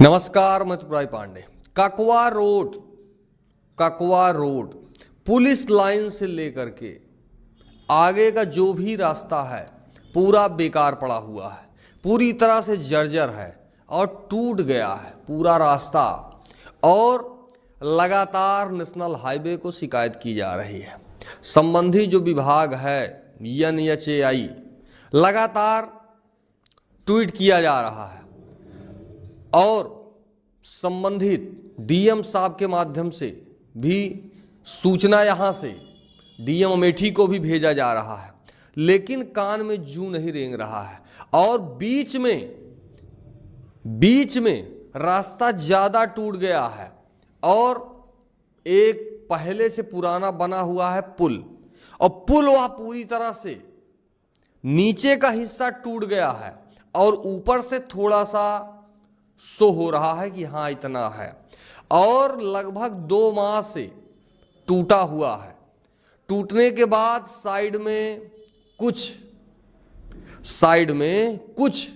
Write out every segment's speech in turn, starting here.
नमस्कार, मैं Tripurari Pandey. Kakwa road police line से लेकर के आगे का जो भी रास्ता है पूरा बेकार पड़ा हुआ है, पूरी तरह से जर्जर है और टूट गया है पूरा रास्ता। और लगातार नेशनल हाईवे को शिकायत की जा रही है। संबंधी जो विभाग है NHAI लगातार ट्वीट किया जा रहा है और संबंधित DM साहब के माध्यम से भी सूचना यहाँ से DM अमेठी को भी भेजा जा रहा है, लेकिन कान में जूं नहीं रेंग रहा है। और बीच में रास्ता ज़्यादा टूट गया है और एक पहले से पुराना बना हुआ है पुल, और पुल वह पूरी तरह से नीचे का हिस्सा टूट गया है और ऊपर से थोड़ा सा शो हो रहा है कि हाँ इतना है, और लगभग 2 माह से टूटा हुआ है। टूटने के बाद साइड में कुछ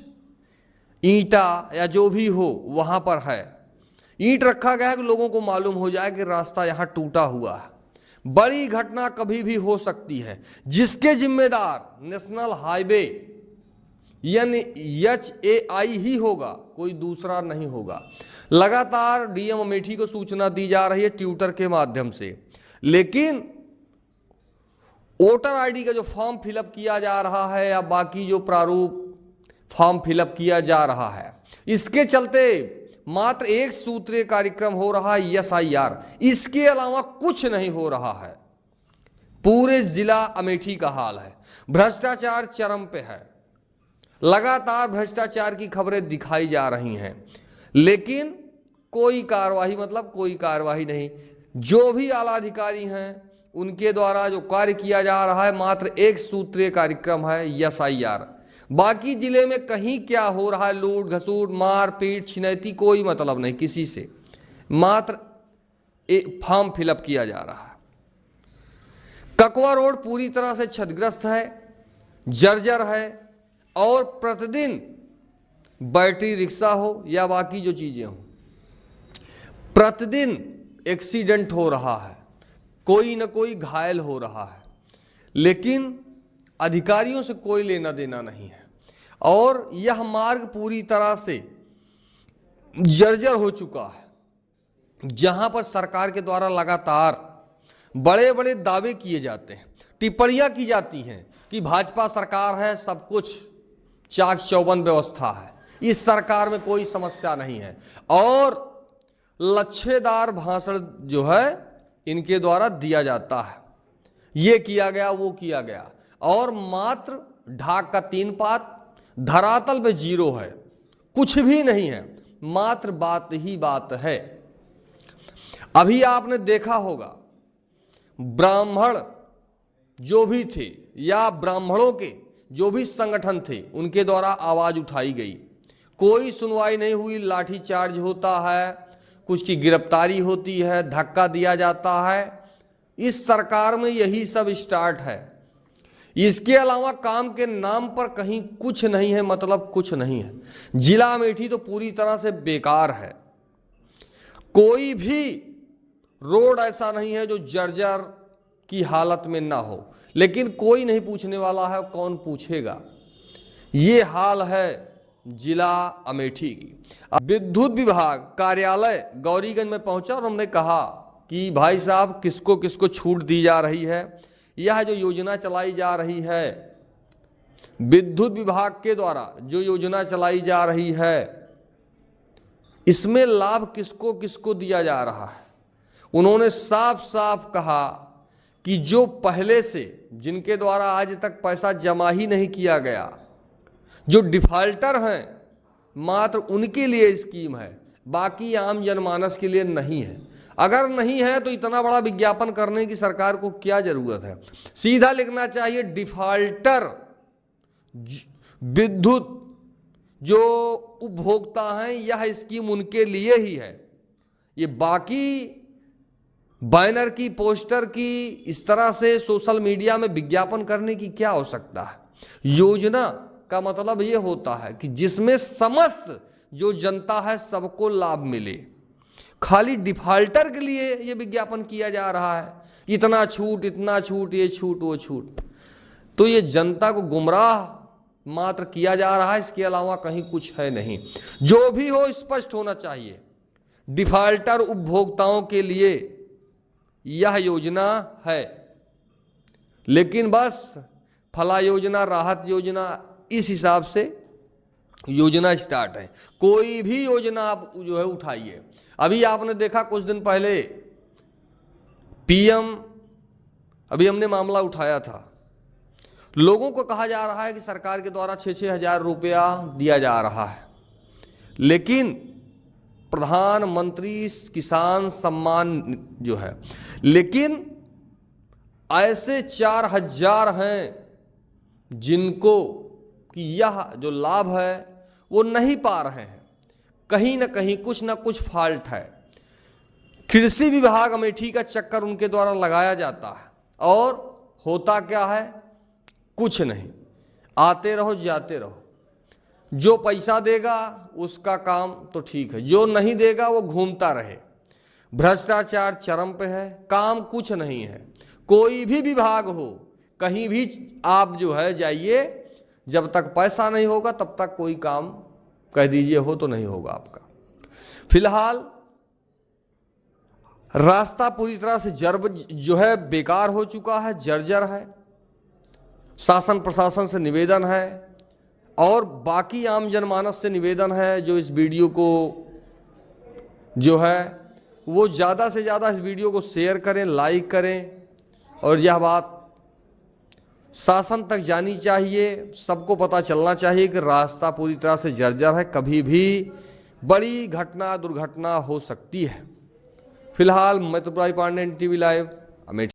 ईंटा या जो भी हो वहाँ पर है, ईंट रखा गया है कि लोगों को मालूम हो जाए कि रास्ता यहाँ टूटा हुआ है। बड़ी घटना कभी भी हो सकती है, जिसके जिम्मेदार नेशनल हाईवे NHAI ही होगा, कोई दूसरा नहीं होगा। लगातार DM अमेठी को सूचना दी जा रही है ट्विटर के माध्यम से, लेकिन वोटर ID का जो फॉर्म फिलअप किया जा रहा है या बाकी जो प्रारूप फॉर्म फिलअप किया जा रहा है, इसके चलते मात्र एक सूत्रीय कार्यक्रम हो रहा है SIR, इसके अलावा कुछ नहीं हो रहा है। पूरे जिला अमेठी का हाल है, भ्रष्टाचार चरम पे है। लगातार भ्रष्टाचार की खबरें दिखाई जा रही हैं, लेकिन कोई कार्रवाई नहीं। जो भी आला अधिकारी हैं उनके द्वारा जो कार्य किया जा रहा है मात्र एक सूत्रीय कार्यक्रम है SIR। बाकी जिले में कहीं क्या हो रहा है, लूट घसूट मारपीट छिनैती, कोई मतलब नहीं किसी से, मात्र एक फॉर्म फिलअप किया जा रहा है। ककवा रोड पूरी तरह से क्षतिग्रस्त है, जर्जर है, और प्रतिदिन बैटरी रिक्शा हो या बाकी जो चीज़ें हो, प्रतिदिन एक्सीडेंट हो रहा है, कोई न कोई घायल हो रहा है, लेकिन अधिकारियों से कोई लेना देना नहीं है। और यह मार्ग पूरी तरह से जर्जर हो चुका है, जहां पर सरकार के द्वारा लगातार बड़े बड़े दावे किए जाते हैं, टिप्पणियां की जाती हैं कि भाजपा सरकार है, सब कुछ चाक चौबंद व्यवस्था है, इस सरकार में कोई समस्या नहीं है। और लच्छेदार भाषण जो है इनके द्वारा दिया जाता है, ये किया गया वो किया गया, और मात्र ढाक का 3 पात, धरातल पे 0 है, कुछ भी नहीं है, मात्र बात ही बात है। अभी आपने देखा होगा ब्राह्मण जो भी थे या ब्राह्मणों के जो भी संगठन थे उनके द्वारा आवाज उठाई गई, कोई सुनवाई नहीं हुई, लाठीचार्ज होता है, कुछ की गिरफ्तारी होती है, धक्का दिया जाता है। इस सरकार में यही सब स्टार्ट है। इसके अलावा काम के नाम पर कहीं कुछ नहीं है, मतलब कुछ नहीं है। जिला अमेठी तो पूरी तरह से बेकार है, कोई भी रोड ऐसा नहीं है जो जर्जर की हालत में ना हो, लेकिन कोई नहीं पूछने वाला है, कौन पूछेगा। ये हाल है जिला अमेठी की। विद्युत विभाग कार्यालय गौरीगंज में पहुंचा और हमने कहा कि भाई साहब किसको किसको छूट दी जा रही है, यह जो योजना चलाई जा रही है विद्युत विभाग के द्वारा, जो योजना चलाई जा रही है, इसमें लाभ किसको किसको दिया जा रहा है। उन्होंने साफ साफ कहा कि जो पहले से जिनके द्वारा आज तक पैसा जमा ही नहीं किया गया, जो डिफाल्टर हैं, मात्र उनके लिए स्कीम है, बाकी आम जनमानस के लिए नहीं है। अगर नहीं है तो इतना बड़ा विज्ञापन करने की सरकार को क्या जरूरत है। सीधा लिखना चाहिए डिफाल्टर विद्युत जो उपभोक्ता हैं, यह स्कीम उनके लिए ही है। ये बाकी बैनर की, पोस्टर की, इस तरह से सोशल मीडिया में विज्ञापन करने की क्या आवश्यकता है। योजना का मतलब ये होता है कि जिसमें समस्त जो जनता है सबको लाभ मिले। खाली डिफाल्टर के लिए ये विज्ञापन किया जा रहा है, इतना छूट, इतना छूट, ये छूट, वो छूट। तो ये जनता को गुमराह मात्र किया जा रहा है, इसके अलावा कहीं कुछ है नहीं। जो भी हो स्पष्ट होना चाहिए, डिफाल्टर उपभोक्ताओं के लिए यह योजना है, लेकिन बस फला योजना, राहत योजना, इस हिसाब से योजना स्टार्ट है। कोई भी योजना आप जो है उठाइए। अभी आपने देखा कुछ दिन पहले पीएम, अभी हमने मामला उठाया था, लोगों को कहा जा रहा है कि सरकार के द्वारा 6-6 हज़ार रुपया दिया जा रहा है, लेकिन प्रधानमंत्री किसान सम्मान जो है, लेकिन ऐसे 4,000 हैं जिनको कि यह जो लाभ है वो नहीं पा रहे हैं। कहीं ना कहीं कुछ ना कुछ फॉल्ट है। कृषि विभाग अमेठी का चक्कर उनके द्वारा लगाया जाता है और होता क्या है, कुछ नहीं। आते रहो जाते रहो, जो पैसा देगा उसका काम तो ठीक है, जो नहीं देगा वो घूमता रहे। भ्रष्टाचार चरम पे है, काम कुछ नहीं है। कोई भी विभाग हो, कहीं भी आप जो है जाइए, जब तक पैसा नहीं होगा तब तक कोई काम कह दीजिए हो तो नहीं होगा आपका। फिलहाल रास्ता पूरी तरह से जो है बेकार हो चुका है, जर्जर है। शासन प्रशासन से निवेदन है और बाकी आम जनमानस से निवेदन है, जो इस वीडियो को जो है वो ज़्यादा से ज़्यादा इस वीडियो को शेयर करें, लाइक करें, और यह बात शासन तक जानी चाहिए। सबको पता चलना चाहिए कि रास्ता पूरी तरह से जर्जर है, कभी भी बड़ी घटना दुर्घटना हो सकती है। फिलहाल मैं त्रिपुरारी पांडे, NTV लाइव, अमेठी।